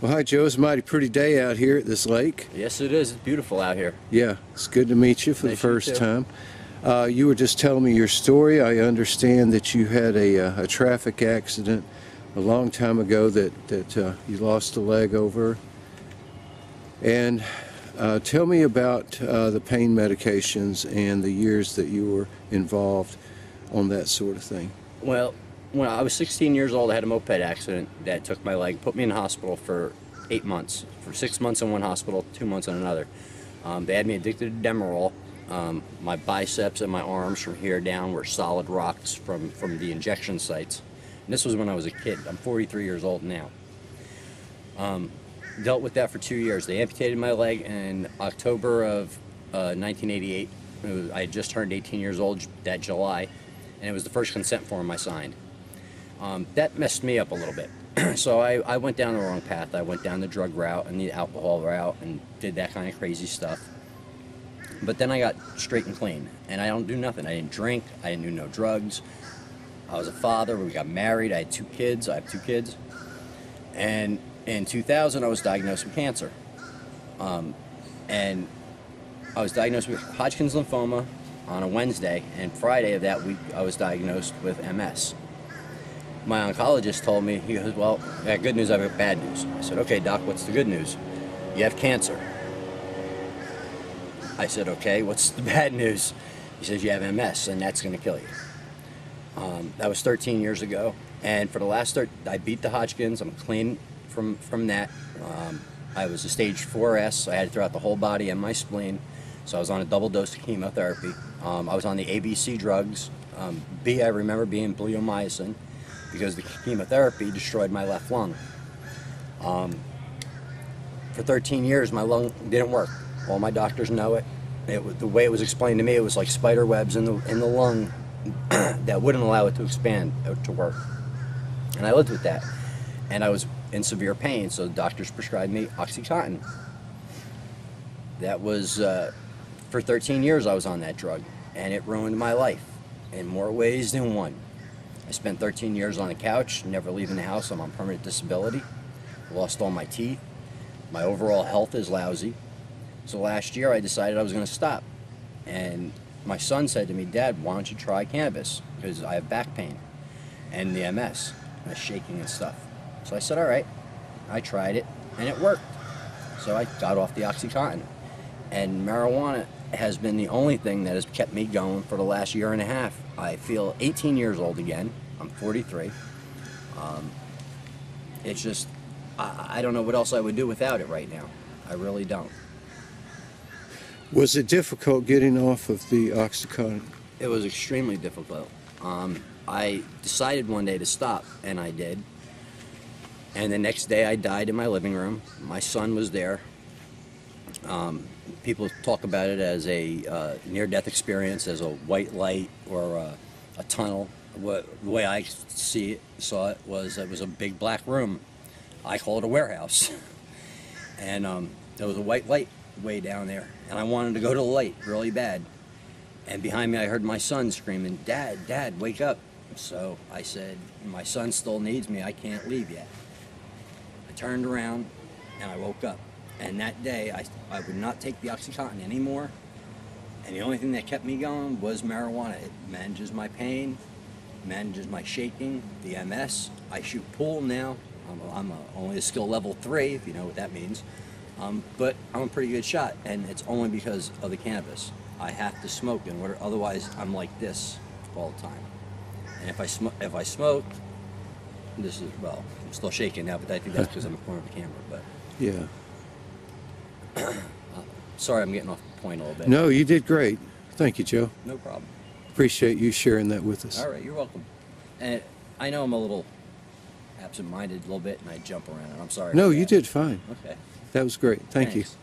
Well, hi, Joe. It's a mighty pretty day out here at this lake. Yes, it is. It's beautiful out here. Yeah, it's good to meet you for the Nice to meet first you. time. You were just telling me your story. I understand that you had a traffic accident a long time ago that you lost a leg over. And tell me about the pain medications and the years that you were involved on that sort of thing. Well, when I was 16 years old, I had a moped accident that took my leg, put me in the hospital for 8 months. For 6 months in one hospital, 2 months in another. They had me addicted to Demerol. My biceps and my arms from here down were solid rocks from the injection sites. And this was when I was a kid. I'm 43 years old now. Dealt with that for 2 years. They amputated my leg in October of 1988. I had just turned 18 years old that July, and it was the first consent form I signed. That messed me up a little bit. So I went down the wrong path. I went down the drug route and the alcohol route and did that kind of crazy stuff. But then I got straight and clean, and I don't do nothing. I didn't drink. I didn't do no drugs. I was a father. We got married. I had 2 kids. I have 2 kids. And in 2000, I was diagnosed with cancer. And I was diagnosed with Hodgkin's lymphoma on a Wednesday, and Friday of that week, I was diagnosed with MS. My oncologist told me, he goes, well, I got good news, I have bad news. I said, okay, doc, what's the good news? You have cancer. I said, okay, what's the bad news? He says, you have MS, and that's going to kill you. That was 13 years ago, and for the last I beat the Hodgkin's. I'm clean from that. I was a stage 4S. I had it throughout the whole body and my spleen, so I was on a double dose of chemotherapy. I was on the ABC drugs. I remember being bleomycin, because the chemotherapy destroyed my left lung. For 13 years, my lung didn't work. All my doctors know it. The way it was explained to me, it was like spider webs in the lung that wouldn't allow it to expand or to work. And I lived with that. And I was in severe pain, so the doctors prescribed me Oxycontin. That was, for 13 years I was on that drug, and it ruined my life in more ways than one. I spent 13 years on a couch, never leaving the house. I'm on permanent disability. Lost all my teeth. My overall health is lousy. So last year I decided I was going to stop. And my son said to me, Dad, why don't you try cannabis? Because I have back pain and the MS, and the shaking and stuff. So I said, all right. I tried it, and it worked. So I got off the Oxycontin. And marijuana has been the only thing that has kept me going for the last year and a half. I feel 18 years old again. I'm 43. It's just, I don't know what else I would do without it right now. I really don't. Was it difficult getting off of the Oxycontin? It was extremely difficult. I decided one day to stop, and I did. And the next day I died in my living room. My son was there. People talk about it as a near-death experience, as a white light or a tunnel. The way I saw it was a big black room. I call it a warehouse. And there was a white light way down there, and I wanted to go to the light really bad. And behind me I heard my son screaming, Dad, Dad, wake up. So I said, my son still needs me, I can't leave yet. I turned around and I woke up. And that day, I would not take the Oxycontin anymore. And the only thing that kept me going was marijuana. It manages my pain, manages my shaking, the MS. I shoot pool now. I'm only a skill level 3, if you know what that means. But I'm a pretty good shot, and it's only because of the cannabis. I have to smoke, and otherwise I'm like this all the time. And if I smoke, this is, well, I'm still shaking now, but I think that's because I'm in front of the camera. But Yeah. Sorry, I'm getting off the point a little bit. No, you did great. Thank you, Joe. No problem. Appreciate you sharing that with us. All right, you're welcome. And I know I'm a little absent-minded a little bit, and I jump around, and I'm sorry. No, about you that. did fine. Okay. That was great. Thank you. Thanks.